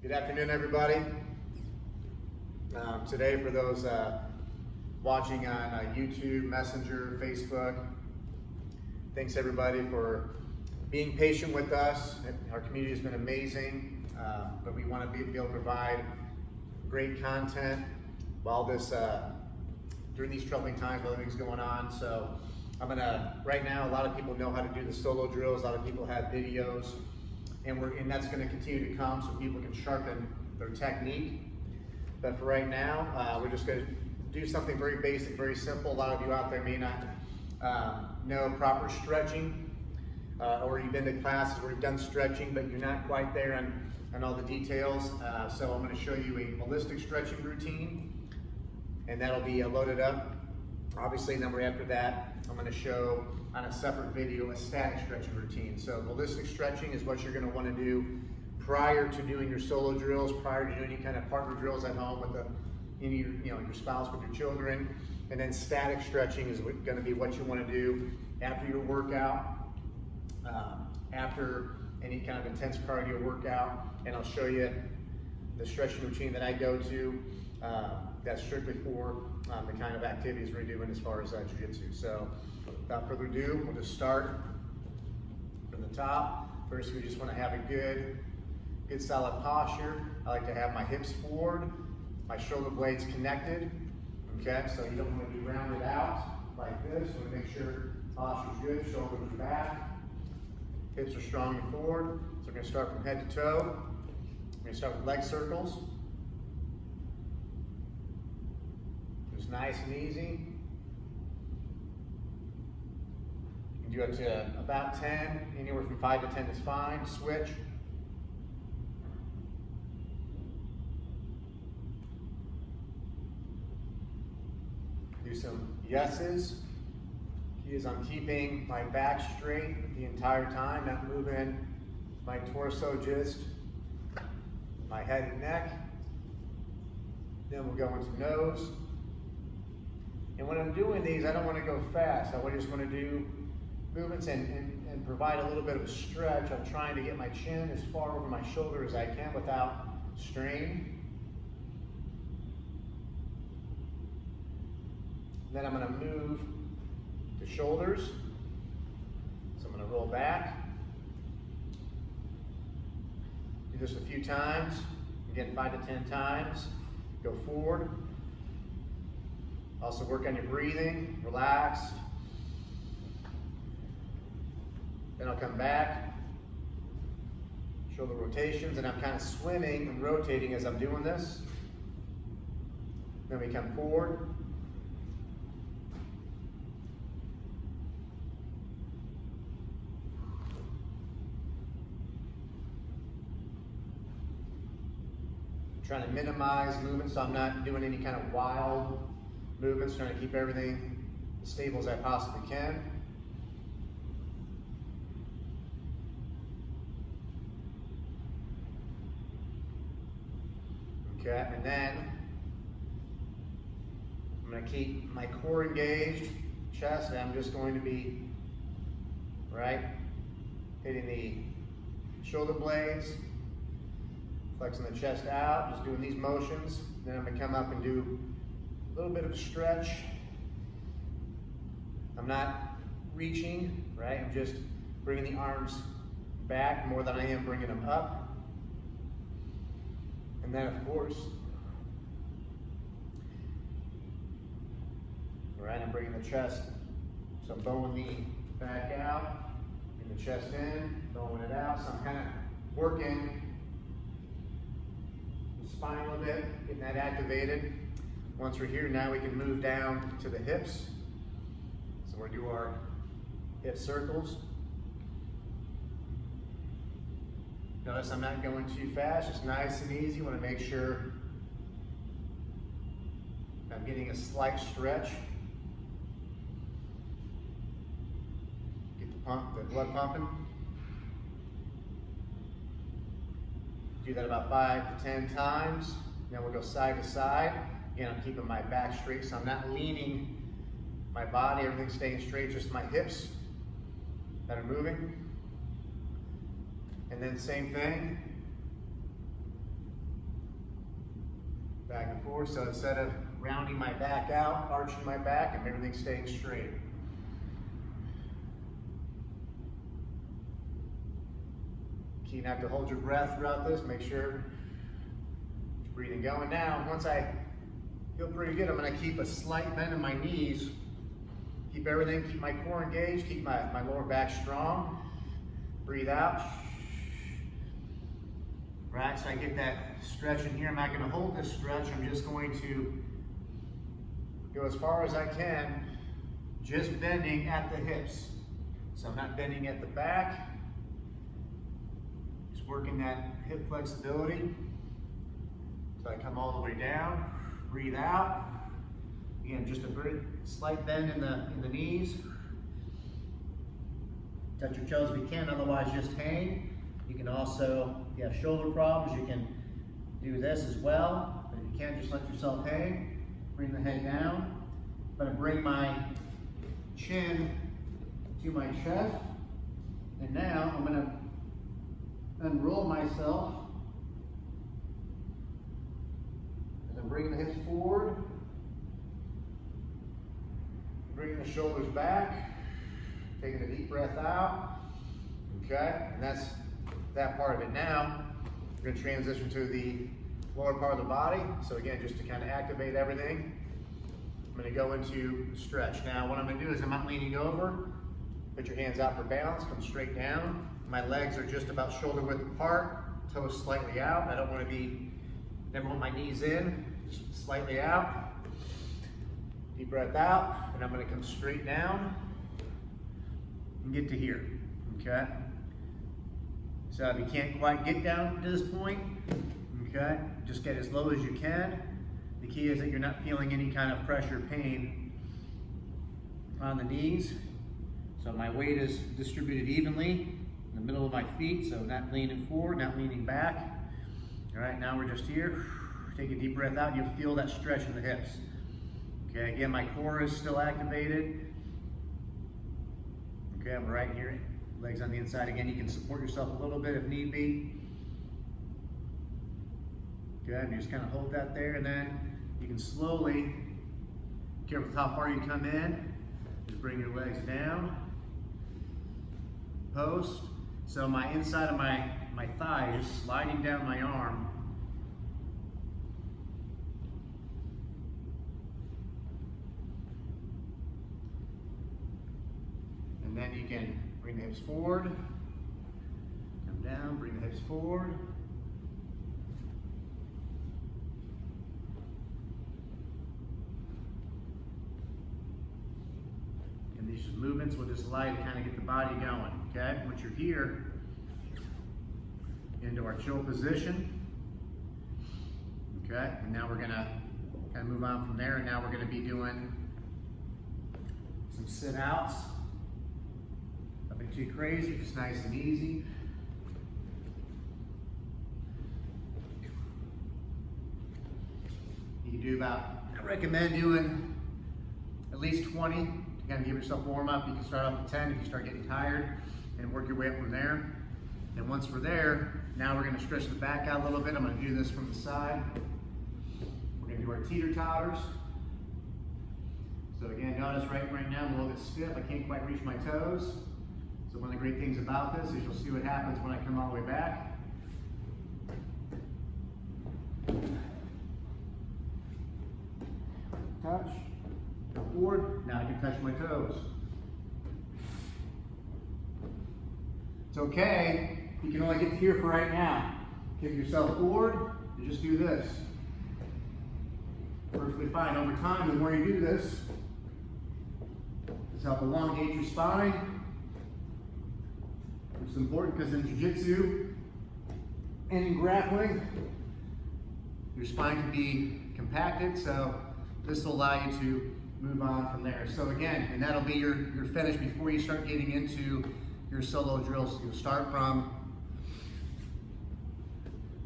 Good afternoon, everybody. Today, for those watching on YouTube, Messenger, Facebook, thanks everybody for being patient with us. Our community has been amazing, but we want to be able to provide great content while during these troubling times, while everything's going on. So right now, a lot of people know how to do the solo drills. A lot of people have videos. And that's going to continue to come so people can sharpen their technique. But for right now, we're just going to do something very basic, very simple. A lot of you out there may not know proper stretching, or you've been to classes where you've done stretching, but you're not quite there on all the details. So I'm going to show you a ballistic stretching routine, and that'll be loaded up. Obviously, and then right after that, I'm going to show on a separate video a static stretching routine. So ballistic stretching is what you're going to want to do prior to doing your solo drills, prior to doing any kind of partner drills at home with your spouse, with your children. And then static stretching is going to be what you want to do after your workout, after any kind of intense cardio workout. And I'll show you the stretching routine that I go to. That's strictly for the kind of activities we're doing as far as Jiu Jitsu. So without further ado, we'll just start from the top. First, we just want to have a good solid posture. I like to have my hips forward, my shoulder blades connected. Okay, so you don't want to be rounded out like this. You want to make sure posture's good, shoulders are back, hips are strong and forward. So we're going to start from head to toe. We're going to start with leg circles. Just nice and easy. You can do up to about 10, anywhere from 5 to 10 is fine. Switch. Do some yeses. Key is I'm keeping my back straight the entire time, not moving my torso, just my head and neck. Then we'll go into nose. And when I'm doing these, I don't want to go fast. I just want to do movements and provide a little bit of a stretch. I'm trying to get my chin as far over my shoulder as I can without strain. Then I'm going to move to shoulders. So I'm going to roll back. Do this a few times. Again, 5 to 10 times. Go forward. Also work on your breathing, relax. Then I'll come back, shoulder rotations, and I'm kind of swimming and rotating as I'm doing this. Then we come forward. I'm trying to minimize movement so I'm not doing any kind of wild movements, trying to keep everything as stable as I possibly can. Okay, and then I'm going to keep my core engaged, chest, and I'm just going to be, hitting the shoulder blades, flexing the chest out, just doing these motions. Then I'm going to come up and do a little bit of a stretch. I'm not reaching, I'm just bringing the arms back more than I am bringing them up. And then, of course, I'm bringing the chest, so I'm bowing the back out, bring the chest in, bowing it out. So I'm kind of working the spine a little bit, getting that activated. Once we're here, now we can move down to the hips. So we'll do our hip circles. Notice I'm not going too fast, just nice and easy. Want to make sure I'm getting a slight stretch. Get the blood pumping. Do that about 5 to 10 times. Then we'll go side to side. Again, I'm keeping my back straight, so I'm not leaning my body, everything's staying straight, just my hips that are moving. And then same thing. before. So instead of rounding my back out, arching my back, and everything staying straight. Key not to hold your breath throughout this. Make sure you're breathing going. Now, once I feel pretty good, I'm going to keep a slight bend in my knees. Keep everything, keep my core engaged, keep my lower back strong. Breathe out. Right, so I get that stretch in here. I'm not going to hold this stretch. I'm just going to go as far as I can, just bending at the hips. So I'm not bending at the back. Just working that hip flexibility. So I come all the way down. Breathe out. Again, just a very slight bend in the knees. Touch your toes if you can, otherwise just hang. You can also, if you have shoulder problems, you can do this as well. But if you can't, just let yourself hang. Bring the head down. I'm going to bring my chin to my chest. And now I'm going to unroll myself. And then bring the hips forward. Bringing the shoulders back. Taking a deep breath out. Okay, and that's that part of it. Now, we're going to transition to the lower part of the body. So again, just to kind of activate everything, I'm going to go into stretch. Now, what I'm going to do is I'm not leaning over. Put your hands out for balance. Come straight down. My legs are just about shoulder width apart. Toes slightly out. I don't want to be, never want my knees in. Just slightly out. Deep breath out. And I'm going to come straight down and get to here. Okay? So if you can't quite get down to this point, okay, just get as low as you can. The key is that you're not feeling any kind of pressure, pain on the knees. So my weight is distributed evenly in the middle of my feet, so not leaning forward, not leaning back. All right, now we're just here. Take a deep breath out, you'll feel that stretch in the hips. Okay, again, my core is still activated. Okay, I'm right here. Legs on the inside. Again, you can support yourself a little bit if need be. Good, and you just kind of hold that there, and then you can slowly, careful with how far you come in, just bring your legs down, post. So my inside of my thigh is sliding down my arm. And then you can bring the hips forward, come down, bring the hips forward. And these movements will just allow you to kind of get the body going, okay? Once you're here, into our chill position, okay? And now we're gonna kind of move on from there, and now we're gonna be doing some sit-outs. Nothing too crazy, just nice and easy. You can do about, I recommend doing at least 20 to kind of give yourself a warm up. You can start off at 10 if you start getting tired and work your way up from there. And once we're there, now we're going to stretch the back out a little bit. I'm going to do this from the side. We're going to do our teeter-totters. So again, notice right now I'm a little bit stiff. I can't quite reach my toes. So one of the great things about this is you'll see what happens when I come all the way back. Touch, go forward, now I can touch my toes. It's okay, you can only get to here for right now. Kick yourself forward, and just do this. Perfectly fine. Over time, the more you do this, help elongate your spine. Which is important because in Jiu Jitsu and in grappling, your spine can be compacted, so this will allow you to move on from there. So again, and that'll be your finish before you start getting into your solo drills. You'll start from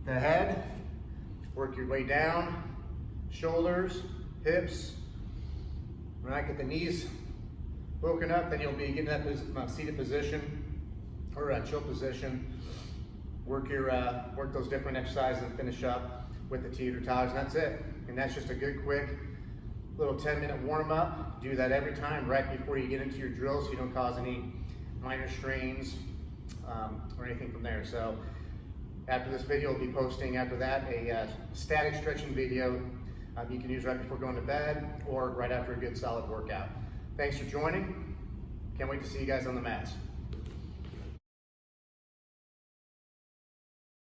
the head, work your way down, shoulders, hips. When I get the knees broken up, then you'll be getting that seated position or chill position. Work those different exercises and finish up with the teeter totters, and that's it. And that's just a good, quick little 10-minute warm up. Do that every time right before you get into your drill so you don't cause any minor strains or anything from there. So after this video, we'll be posting after that a static stretching video you can use right before going to bed or right after a good solid workout. Thanks for joining. Can't wait to see you guys on the mats.